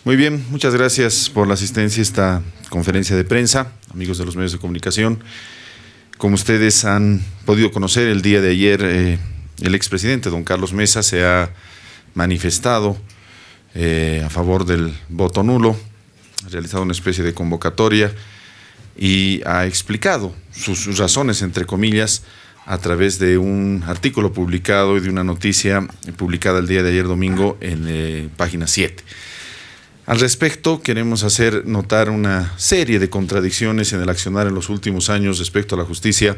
Muy bien, muchas gracias por la asistencia a esta conferencia de prensa, amigos de los medios de comunicación. Como ustedes han podido conocer, el día de ayer el expresidente don Carlos Mesa se ha manifestado a favor del voto nulo, ha realizado una especie de convocatoria y ha explicado sus razones, entre comillas, a través de un artículo publicado y de una noticia publicada el día de ayer domingo en página 7. Al respecto, queremos hacer notar una serie de contradicciones en el accionar en los últimos años respecto a la justicia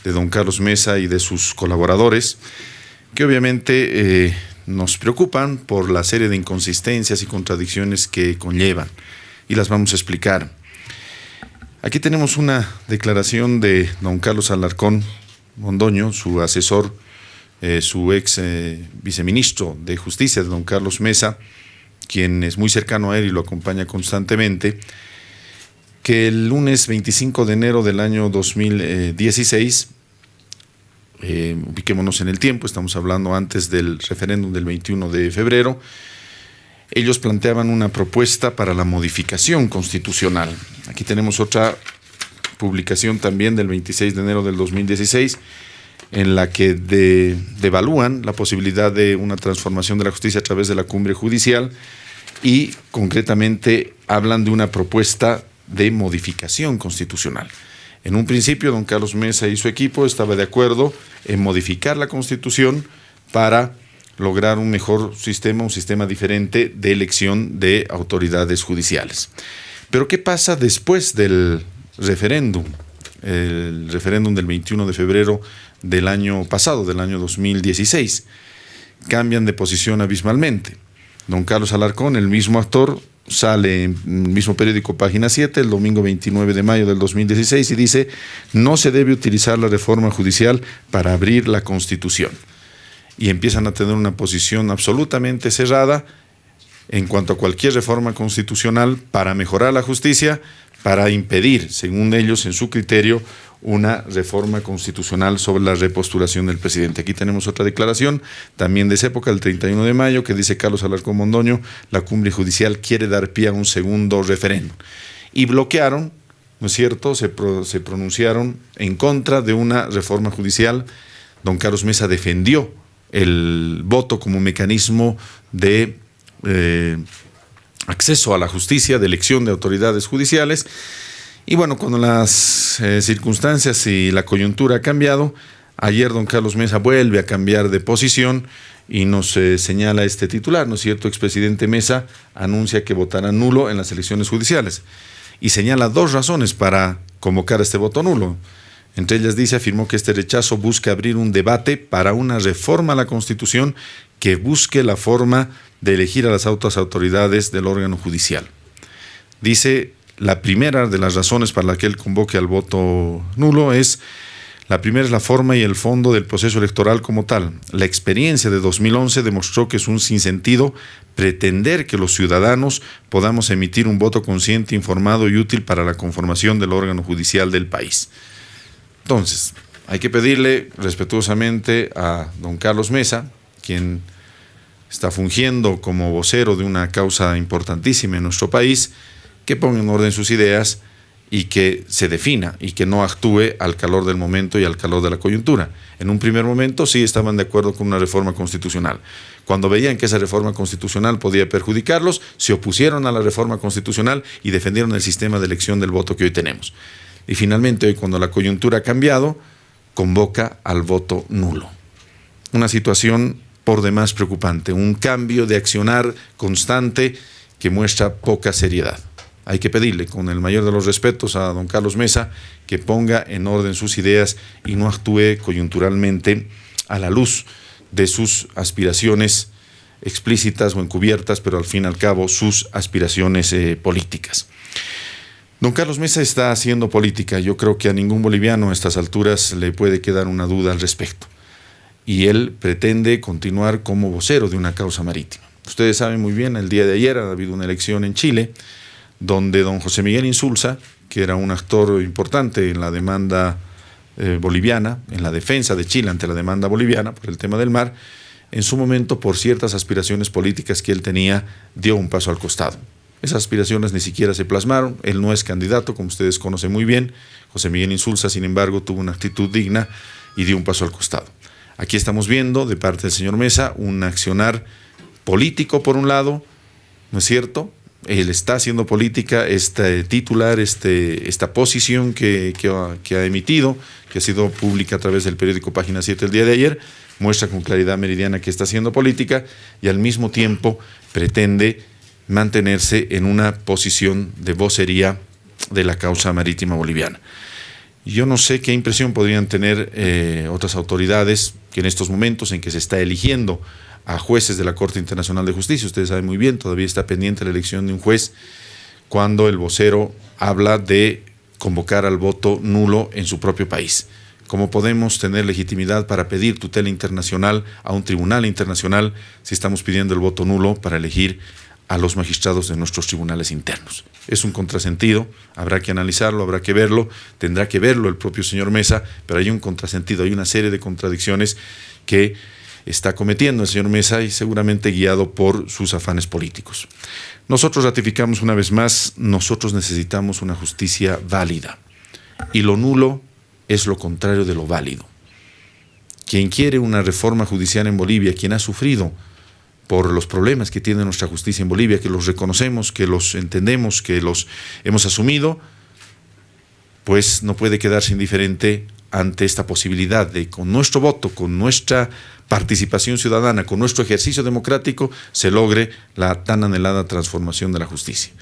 de don Carlos Mesa y de sus colaboradores, que obviamente nos preocupan por la serie de inconsistencias y contradicciones que conllevan, y las vamos a explicar. Aquí tenemos una declaración de don Carlos Alarcón Mondoño, su asesor, su ex viceministro de Justicia de don Carlos Mesa, quien es muy cercano a él y lo acompaña constantemente, que el lunes 25 de enero del año 2016, ubiquémonos en el tiempo, estamos hablando antes del referéndum del 21 de febrero, ellos planteaban una propuesta para la modificación constitucional. Aquí tenemos otra publicación también del 26 de enero del 2016, en la que devalúan la posibilidad de una transformación de la justicia a través de la cumbre judicial y concretamente hablan de una propuesta de modificación constitucional. En un principio, don Carlos Mesa y su equipo estaban de acuerdo en modificar la Constitución para lograr un mejor sistema, un sistema diferente de elección de autoridades judiciales. Pero ¿qué pasa después del referéndum? El referéndum del 21 de febrero del año pasado, del año 2016. Cambian de posición abismalmente. Don Carlos Alarcón, el mismo actor, sale en el mismo periódico Página 7 el domingo 29 de mayo del 2016 y dice: no se debe utilizar la reforma judicial para abrir la Constitución. Y empiezan a tener una posición absolutamente cerrada en cuanto a cualquier reforma constitucional para mejorar la justicia, para impedir, según ellos, en su criterio, una reforma constitucional sobre la repostulación del presidente. Aquí tenemos otra declaración, también de esa época, el 31 de mayo, que dice Carlos Alarcón Mondoño: la cumbre judicial quiere dar pie a un segundo referéndum. Y bloquearon, ¿no es cierto?, se pronunciaron en contra de una reforma judicial. Don Carlos Mesa defendió el voto como mecanismo de acceso a la justicia, de elección de autoridades judiciales. Y bueno, cuando las circunstancias y la coyuntura ha cambiado, ayer don Carlos Mesa vuelve a cambiar de posición y nos señala este titular, ¿no es cierto? Expresidente Mesa anuncia que votará nulo en las elecciones judiciales y señala dos razones para convocar este voto nulo. Entre ellas dice: afirmó que este rechazo busca abrir un debate para una reforma a la Constitución que busque la forma de elegir a las altas autoridades del órgano judicial. Dice: la primera de las razones para la que él convoque al voto nulo es: la primera es la forma y el fondo del proceso electoral como tal. La experiencia de 2011 demostró que es un sinsentido pretender que los ciudadanos podamos emitir un voto consciente, informado y útil para la conformación del órgano judicial del país. Entonces, hay que pedirle respetuosamente a don Carlos Mesa, quien está fungiendo como vocero de una causa importantísima en nuestro país, que ponga en orden sus ideas y que se defina y que no actúe al calor del momento y al calor de la coyuntura. En un primer momento sí estaban de acuerdo con una reforma constitucional. Cuando veían que esa reforma constitucional podía perjudicarlos, se opusieron a la reforma constitucional y defendieron el sistema de elección del voto que hoy tenemos. Y finalmente hoy, cuando la coyuntura ha cambiado, convoca al voto nulo. Una situación por demás preocupante, un cambio de accionar constante que muestra poca seriedad. Hay que pedirle con el mayor de los respetos a don Carlos Mesa que ponga en orden sus ideas y no actúe coyunturalmente a la luz de sus aspiraciones explícitas o encubiertas, pero al fin y al cabo sus aspiraciones políticas. Don Carlos Mesa está haciendo política. Yo creo que a ningún boliviano a estas alturas le puede quedar una duda al respecto. Y él pretende continuar como vocero de una causa marítima. Ustedes saben muy bien, el día de ayer ha habido una elección en Chile, donde don José Miguel Insulza, que era un actor importante en la demanda boliviana, en la defensa de Chile ante la demanda boliviana por el tema del mar, en su momento, por ciertas aspiraciones políticas que él tenía, dio un paso al costado. Esas aspiraciones ni siquiera se plasmaron. Él no es candidato, como ustedes conocen muy bien. José Miguel Insulza, sin embargo, tuvo una actitud digna y dio un paso al costado. Aquí estamos viendo, de parte del señor Mesa, un accionar político por un lado, ¿no es cierto? Él está haciendo política, este titular, esta posición que ha emitido, que ha sido pública a través del periódico Página 7 el día de ayer, muestra con claridad meridiana que está haciendo política y al mismo tiempo pretende mantenerse en una posición de vocería de la causa marítima boliviana. Yo no sé qué impresión podrían tener otras autoridades que en estos momentos en que se está eligiendo a jueces de la Corte Internacional de Justicia, ustedes saben muy bien, todavía está pendiente la elección de un juez, cuando el vocero habla de convocar al voto nulo en su propio país. ¿Cómo podemos tener legitimidad para pedir tutela internacional a un tribunal internacional si estamos pidiendo el voto nulo para elegir a los magistrados de nuestros tribunales internos? Es un contrasentido, habrá que analizarlo, habrá que verlo, tendrá que verlo el propio señor Mesa, pero hay un contrasentido, hay una serie de contradicciones que está cometiendo el señor Mesa y seguramente guiado por sus afanes políticos. Nosotros ratificamos una vez más, nosotros necesitamos una justicia válida y lo nulo es lo contrario de lo válido. Quien quiere una reforma judicial en Bolivia, quien ha sufrido por los problemas que tiene nuestra justicia en Bolivia, que los reconocemos, que los entendemos, que los hemos asumido, pues no puede quedarse indiferente ante esta posibilidad de, con nuestro voto, con nuestra participación ciudadana, con nuestro ejercicio democrático, se logre la tan anhelada transformación de la justicia.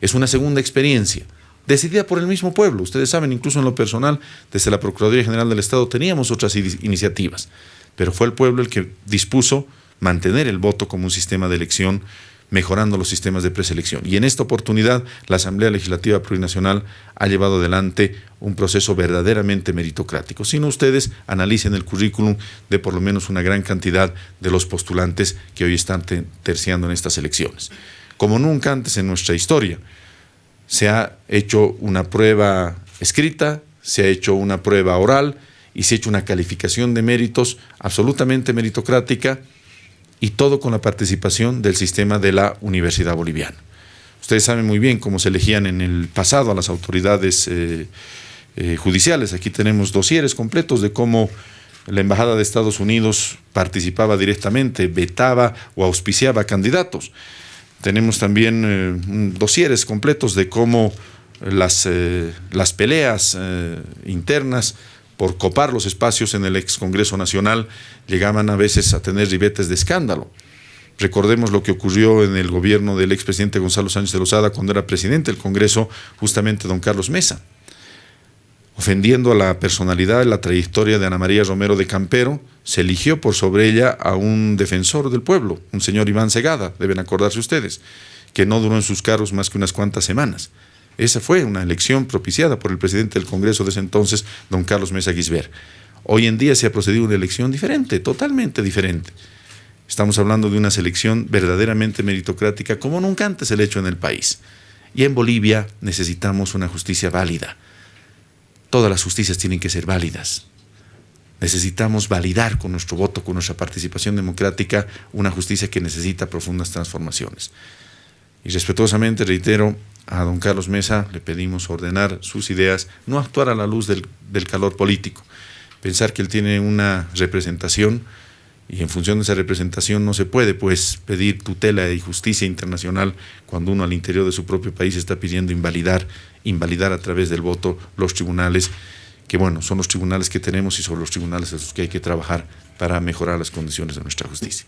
Es una segunda experiencia, decidida por el mismo pueblo. Ustedes saben, incluso en lo personal, desde la Procuraduría General del Estado teníamos otras iniciativas, pero fue el pueblo el que dispuso mantener el voto como un sistema de elección, mejorando los sistemas de preselección. Y en esta oportunidad, la Asamblea Legislativa Plurinacional ha llevado adelante un proceso verdaderamente meritocrático. Si no, ustedes analicen el currículum de por lo menos una gran cantidad de los postulantes que hoy están terciando en estas elecciones. Como nunca antes en nuestra historia, se ha hecho una prueba escrita, se ha hecho una prueba oral y se ha hecho una calificación de méritos absolutamente meritocrática, y todo con la participación del sistema de la Universidad Boliviana. Ustedes saben muy bien cómo se elegían en el pasado a las autoridades judiciales. Aquí tenemos dosieres completos de cómo la Embajada de Estados Unidos participaba directamente, vetaba o auspiciaba candidatos. Tenemos también dosieres completos de cómo las peleas internas por copar los espacios en el ex Congreso Nacional llegaban a veces a tener ribetes de escándalo. Recordemos lo que ocurrió en el gobierno del expresidente Gonzalo Sánchez de Lozada cuando era presidente del Congreso, justamente don Carlos Mesa, ofendiendo a la personalidad y la trayectoria de Ana María Romero de Campero. Se eligió por sobre ella a un defensor del pueblo, un señor Iván Segada, deben acordarse ustedes, que no duró en sus cargos más que unas cuantas semanas. Esa fue una elección propiciada por el presidente del Congreso de ese entonces, don Carlos Mesa Guisbert. Hoy en día se ha procedido a una elección diferente, totalmente diferente. Estamos hablando de una selección verdaderamente meritocrática como nunca antes se ha hecho en el país. Y en Bolivia necesitamos una justicia válida. Todas las justicias tienen que ser válidas. Necesitamos validar con nuestro voto, con nuestra participación democrática, una justicia que necesita profundas transformaciones. Y respetuosamente reitero, a don Carlos Mesa le pedimos ordenar sus ideas, no actuar a la luz del calor político, pensar que él tiene una representación y en función de esa representación no se puede pues pedir tutela y justicia internacional cuando uno al interior de su propio país está pidiendo invalidar a través del voto los tribunales, que bueno, son los tribunales que tenemos y son los tribunales a los que hay que trabajar para mejorar las condiciones de nuestra justicia.